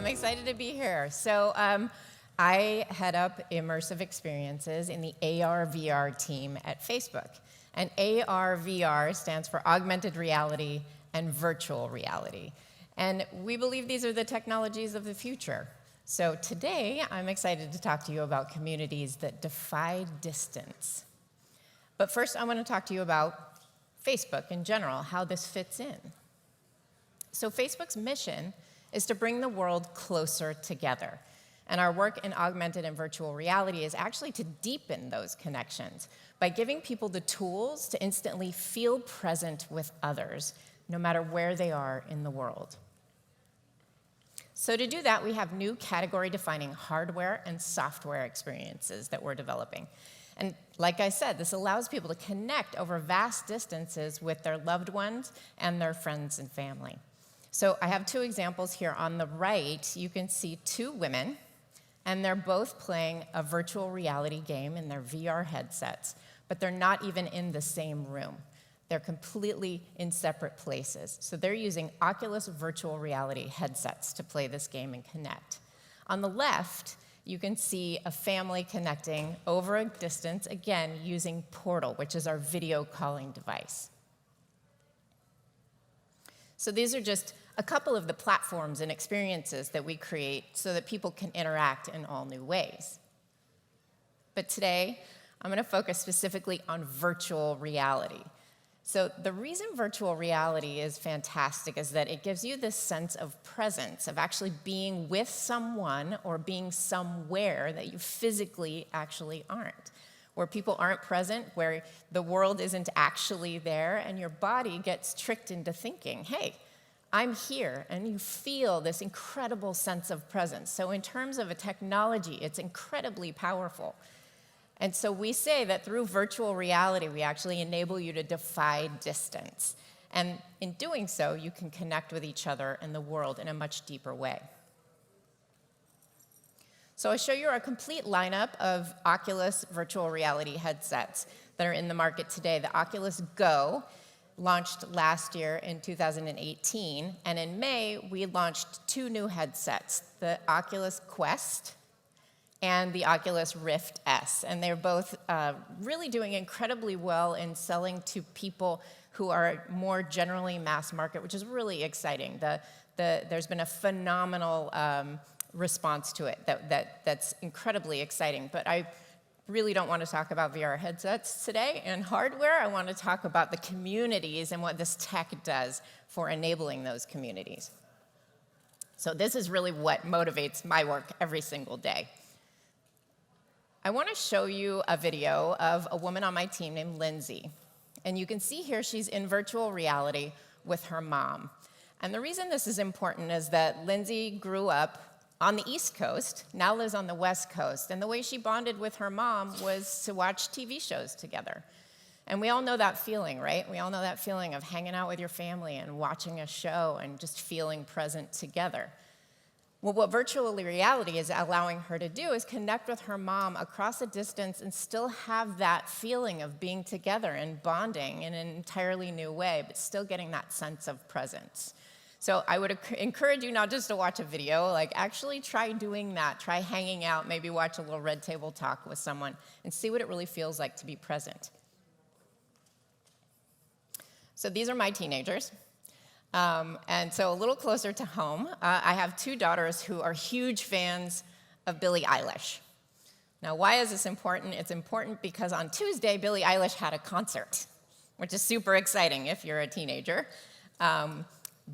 I'm excited to be here. I head up immersive experiences in the AR/VR team at Facebook. And AR/VR stands for augmented reality and virtual reality. And we believe these are the technologies of the future. So today, I'm excited to talk to you about communities that defy distance. But first, I want to talk to you about Facebook in general, how this fits in. So Facebook's mission is to bring the world closer together. And our work in augmented and virtual reality is actually to deepen those connections by giving people the tools to instantly feel present with others, no matter where they are in the world. So to do that, we have new category-defining hardware and software experiences that we're developing. And like I said, this allows people to connect over vast distances with their loved ones and their friends and family. So I have two examples here. On the right, you can see two women, and they're both playing a virtual reality game in their VR headsets, but they're not even in the same room. They're completely in separate places. So they're using Oculus virtual reality headsets to play this game and connect. On the left, you can see a family connecting over a distance, again, using Portal, which is our video calling device. So these are just a couple of the platforms and experiences that we create so that people can interact in all new ways. But today, I'm going to focus specifically on virtual reality. So the reason virtual reality is fantastic is that it gives you this sense of presence, of actually being with someone or being somewhere that you physically actually aren't, where people aren't present, where the world isn't actually there, and your body gets tricked into thinking, hey, I'm here, and you feel this incredible sense of presence. So in terms of a technology, it's incredibly powerful. And so we say that through virtual reality, we actually enable you to defy distance. And in doing so, you can connect with each other and the world in a much deeper way. So I'll show you our complete lineup of Oculus virtual reality headsets that are in the market today. The Oculus Go launched last year in 2018, and in May, we launched two new headsets, the Oculus Quest and the Oculus Rift S. And they're both really doing incredibly well in selling to people who are more generally mass market, which is really exciting. There's been a phenomenal response to it that's incredibly exciting. But I really don't want to talk about VR headsets today and hardware. I want to talk about the communities and what this tech does for enabling those communities. So this is really what motivates my work every single day. I want to show you a video of a woman on my team named Lindsay. And you can see here she's in virtual reality with her mom. And the reason this is important is that Lindsay grew up on the East Coast, now lives on the West Coast. And the way she bonded with her mom was to watch TV shows together. And we all know that feeling, right? We all know that feeling of hanging out with your family and watching a show and just feeling present together. Well, what virtual reality is allowing her to do is connect with her mom across a distance and still have that feeling of being together and bonding in an entirely new way, but still getting that sense of presence. So I would encourage you not just to watch a video, like actually try doing that. Try hanging out, maybe watch a little Red Table Talk with someone and see what it really feels like to be present. So these are my teenagers. And so a little closer to home, I have two daughters who are huge fans of Billie Eilish. Now, why is this important? It's important because on Tuesday, Billie Eilish had a concert, which is super exciting if you're a teenager.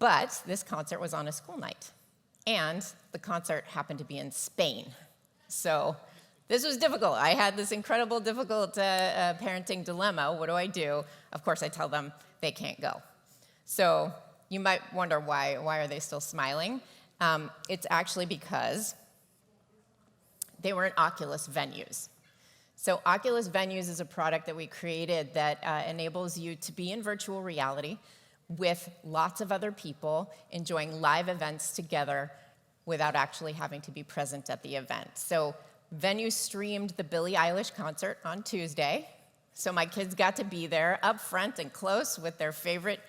But this concert was on a school night, and the concert happened to be in Spain. So this was difficult. I had this incredible, difficult parenting dilemma. What do I do? Of course, I tell them they can't go. So you might wonder why are they still smiling? It's actually because they were in Oculus Venues. So Oculus Venues is a product that we created that enables you to be in virtual reality with lots of other people enjoying live events together without actually having to be present at the event. So Venues streamed the Billie Eilish concert on Tuesday. So my kids got to be there up front and close with their favorite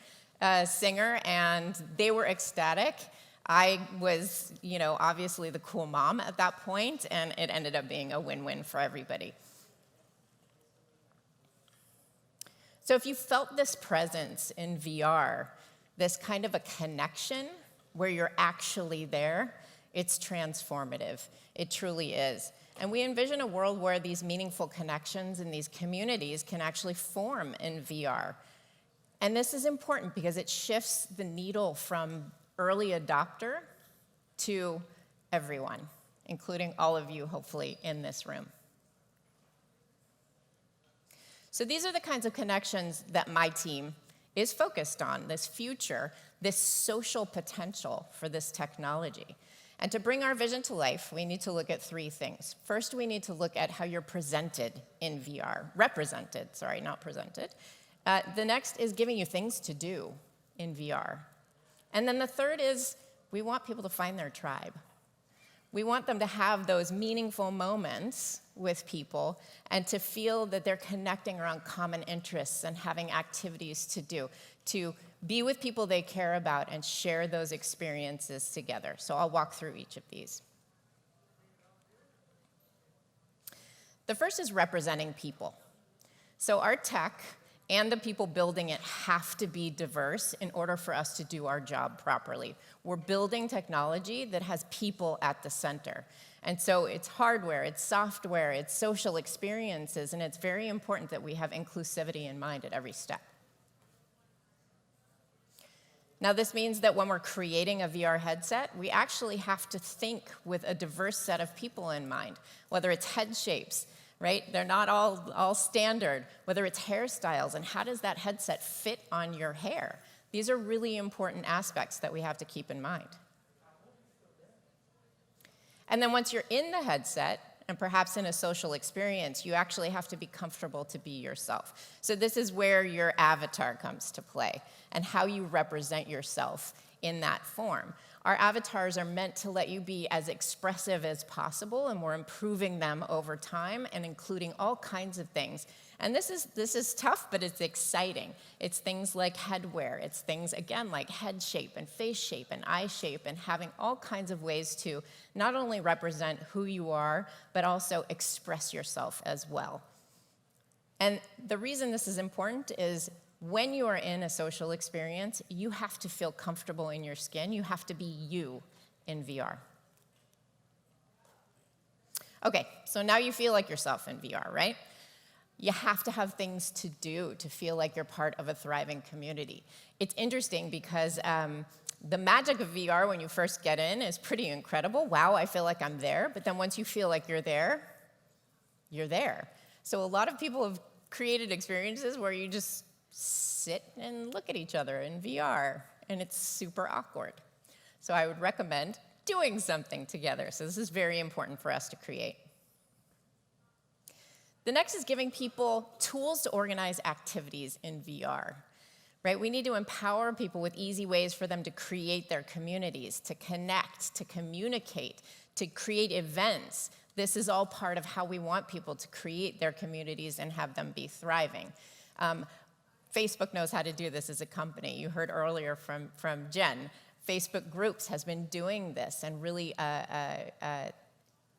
singer, and they were ecstatic. I was, obviously the cool mom at that point, and it ended up being a win-win for everybody. So if you felt this presence in VR, this kind of a connection where you're actually there, it's transformative. It truly is. And we envision a world where these meaningful connections and these communities can actually form in VR. And this is important because it shifts the needle from early adopter to everyone, including all of you, hopefully, in this room. So these are the kinds of connections that my team is focused on, this future, this social potential for this technology. And to bring our vision to life, we need to look at three things. First, we need to look at how you're presented in VR, represented, sorry, not presented. The next is giving you things to do in VR. And then the third is we want people to find their tribe. We want them to have those meaningful moments with people and to feel that they're connecting around common interests and having activities to do, to be with people they care about and share those experiences together. So I'll walk through each of these. The first is representing people. So our tech and the people building it have to be diverse in order for us to do our job properly. We're building technology that has people at the center. And so it's hardware, it's software, it's social experiences, and it's very important that we have inclusivity in mind at every step. Now, this means that when we're creating a VR headset, we actually have to think with a diverse set of people in mind, whether it's head shapes, right? They're not all standard, whether it's hairstyles, and how does that headset fit on your hair? These are really important aspects that we have to keep in mind. And then once you're in the headset, and perhaps in a social experience, you actually have to be comfortable to be yourself. So this is where your avatar comes to play, and how you represent yourself in that form. Our avatars are meant to let you be as expressive as possible, and we're improving them over time and including all kinds of things. And this is tough, but it's exciting. It's things like headwear. It's things, again, like head shape and face shape and eye shape, and having all kinds of ways to not only represent who you are, but also express yourself as well. And the reason this is important is when you are in a social experience, you have to feel comfortable in your skin. You have to be you in VR. Okay, so now you feel like yourself in VR, right? You have to have things to do to feel like you're part of a thriving community. It's interesting because the magic of VR when you first get in is pretty incredible. Wow, I feel like I'm there. But then once you feel like you're there, you're there. So a lot of people have created experiences where you just sit and look at each other in VR, and it's super awkward. So I would recommend doing something together. So this is very important for us to create. The next is giving people tools to organize activities in VR, right? We need to empower people with easy ways for them to create their communities, to connect, to communicate, to create events. This is all part of how we want people to create their communities and have them be thriving. Facebook knows how to do this as a company. You heard earlier from Jen. Facebook Groups has been doing this and really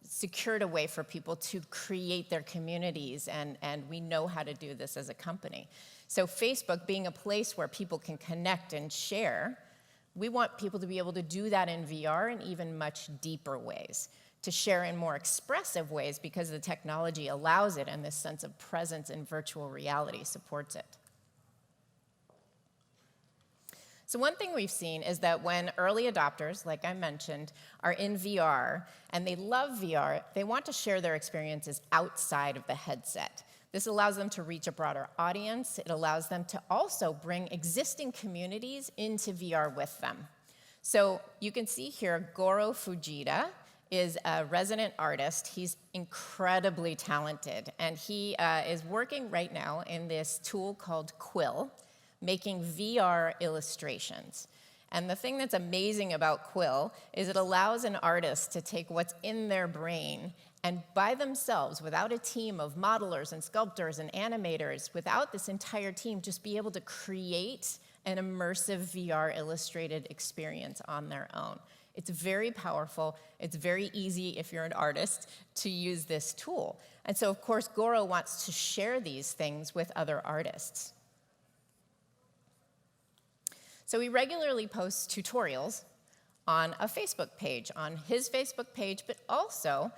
secured a way for people to create their communities, and we know how to do this as a company. So Facebook being a place where people can connect and share, we want people to be able to do that in VR in even much deeper ways, to share in more expressive ways because the technology allows it and this sense of presence in virtual reality supports it. So one thing we've seen is that when early adopters, like I mentioned, are in VR and they love VR, they want to share their experiences outside of the headset. This allows them to reach a broader audience. It allows them to also bring existing communities into VR with them. So you can see here, Goro Fujita is a resident artist. He's incredibly talented, and he is working right now in this tool called Quill, making VR illustrations. And the thing that's amazing about Quill is it allows an artist to take what's in their brain and by themselves, without a team of modelers and sculptors and animators, without this entire team, just be able to create an immersive VR illustrated experience on their own. It's very powerful. It's very easy, if you're an artist, to use this tool. And so, of course, Goro wants to share these things with other artists. So he regularly posts tutorials on a Facebook page, on his Facebook page, but also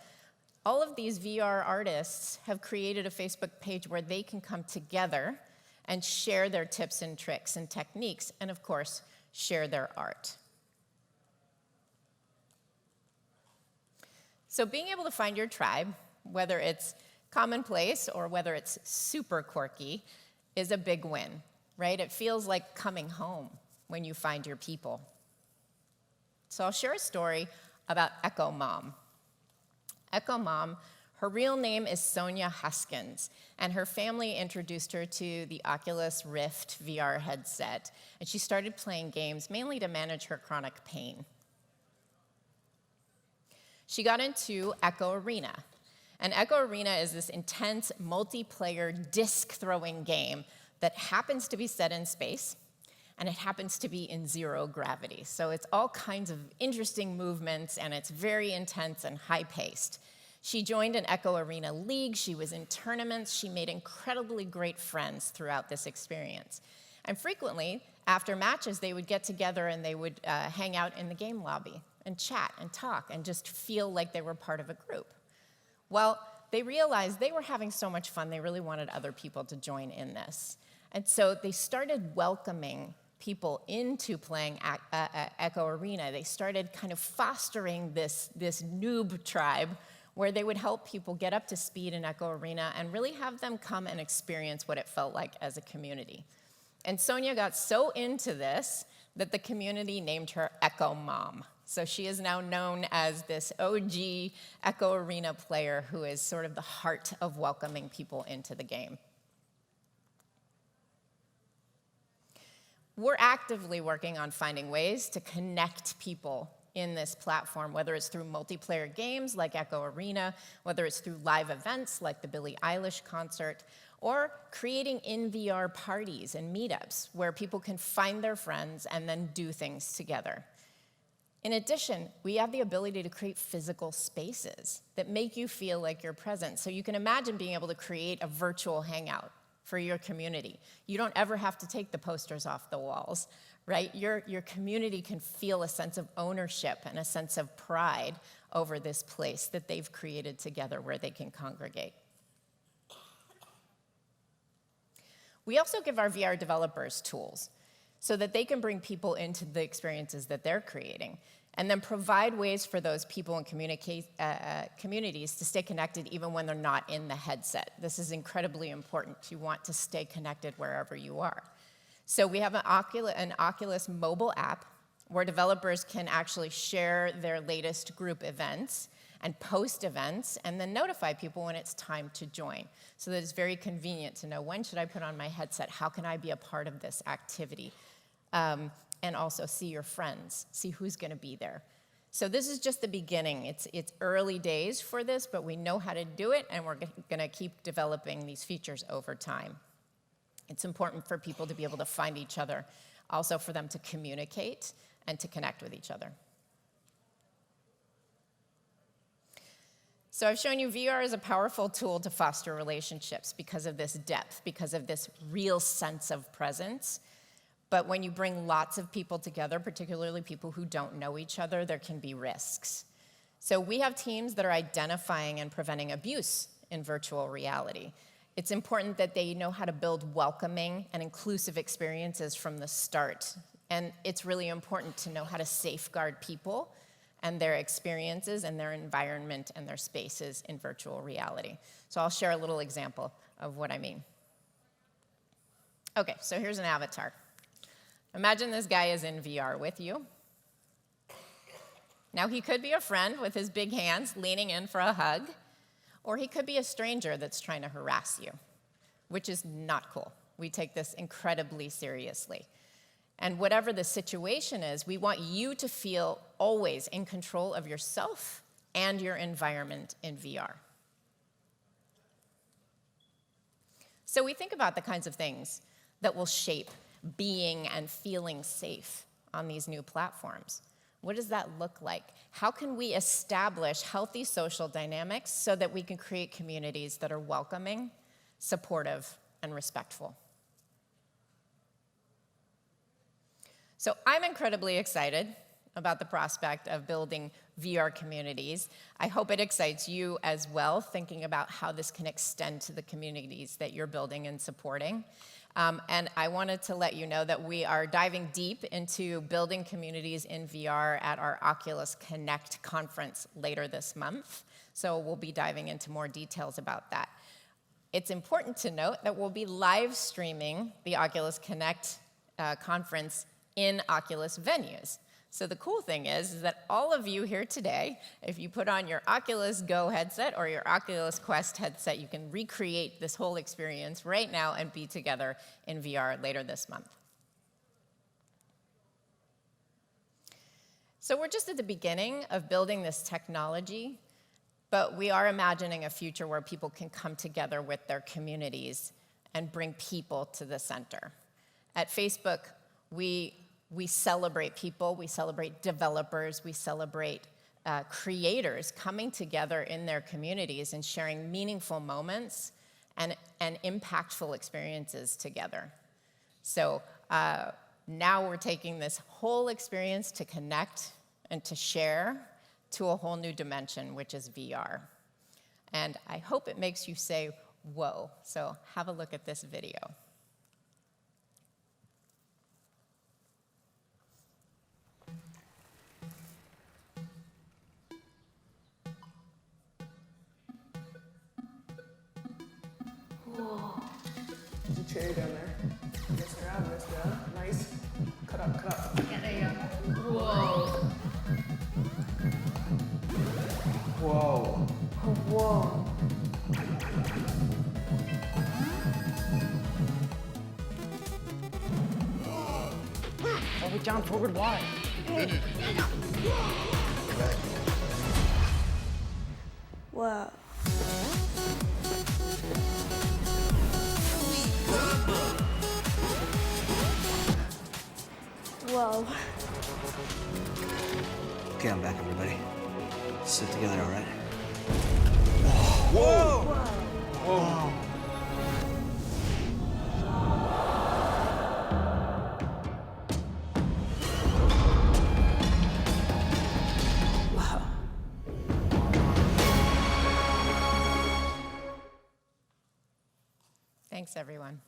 all of these VR artists have created a Facebook page where they can come together and share their tips and tricks and techniques, and of course, share their art. So being able to find your tribe, whether it's commonplace or whether it's super quirky, is a big win, right? It feels like coming home when you find your people. So I'll share a story about Echo Mom. Echo Mom, her real name is Sonia Huskins, and her family introduced her to the Oculus Rift VR headset, and she started playing games mainly to manage her chronic pain. She got into Echo Arena, and Echo Arena is this intense multiplayer disc-throwing game that happens to be set in space, and it happens to be in zero gravity. So it's all kinds of interesting movements, and it's very intense and high-paced. She joined an Echo Arena league. She was in tournaments. She made incredibly great friends throughout this experience. And frequently, after matches, they would get together and they would hang out in the game lobby and chat and talk and just feel like they were part of a group. Well, they realized they were having so much fun, they really wanted other people to join in this. And so they started welcoming people into playing Echo Arena. They started kind of fostering this noob tribe where they would help people get up to speed in Echo Arena and really have them come and experience what it felt like as a community. And Sonia got so into this that the community named her Echo Mom. So she is now known as this OG Echo Arena player who is sort of the heart of welcoming people into the game. We're actively working on finding ways to connect people in this platform, whether it's through multiplayer games like Echo Arena, whether it's through live events like the Billie Eilish concert, or creating in VR parties and meetups where people can find their friends and then do things together. In addition, we have the ability to create physical spaces that make you feel like you're present. So you can imagine being able to create a virtual hangout for your community. You don't ever have to take the posters off the walls, right? Your community can feel a sense of ownership and a sense of pride over this place that they've created together where they can congregate. We also give our VR developers tools so that they can bring people into the experiences that they're creating and then provide ways for those people and communities to stay connected even when they're not in the headset. This is incredibly important. You want to stay connected wherever you are. So we have an Oculus mobile app where developers can actually share their latest group events and post events and then notify people when it's time to join. So that it's very convenient to know, when should I put on my headset? How can I be a part of this activity? And also see your friends, see who's gonna be there. So this is just the beginning. It's early days for this, but we know how to do it, and we're gonna keep developing these features over time. It's important for people to be able to find each other, also for them to communicate and to connect with each other. So I've shown you VR is a powerful tool to foster relationships because of this depth, because of this real sense of presence. But when you bring lots of people together, particularly people who don't know each other, there can be risks. So we have teams that are identifying and preventing abuse in virtual reality. It's important that they know how to build welcoming and inclusive experiences from the start. And it's really important to know how to safeguard people and their experiences and their environment and their spaces in virtual reality. So I'll share a little example of what I mean. Okay, so here's an avatar. Imagine this guy is in VR with you. Now, he could be a friend with his big hands leaning in for a hug, or he could be a stranger that's trying to harass you, which is not cool. We take this incredibly seriously. And whatever the situation is, we want you to feel always in control of yourself and your environment in VR. So we think about the kinds of things that will shape being and feeling safe on these new platforms. What does that look like? How can we establish healthy social dynamics so that we can create communities that are welcoming, supportive, and respectful? So I'm incredibly excited about the prospect of building VR communities. I hope it excites you as well, thinking about how this can extend to the communities that you're building and supporting. And I wanted to let you know that we are diving deep into building communities in VR at our Oculus Connect conference later this month. So we'll be diving into more details about that. It's important to note that we'll be live streaming the Oculus Connect conference in Oculus Venues. So the cool thing is that all of you here today, if you put on your Oculus Go headset or your Oculus Quest headset, you can recreate this whole experience right now and be together in VR later this month. So we're just at the beginning of building this technology, but we are imagining a future where people can come together with their communities and bring people to the center. At Facebook, we celebrate people, we celebrate developers, we celebrate creators coming together in their communities and sharing meaningful moments and impactful experiences together. So now we're taking this whole experience to connect and to share to a whole new dimension, which is VR. And I hope it makes you say, whoa. So have a look at this video. Cherry down there. Mess around. Nice. Cut up. Yeah, there you go. Whoa. Whoa. Whoa. Oh, we jumped forward. Why? Whoa. Whoa. Okay, I'm back, everybody. Sit together, all right? Whoa! Whoa! Thanks, everyone.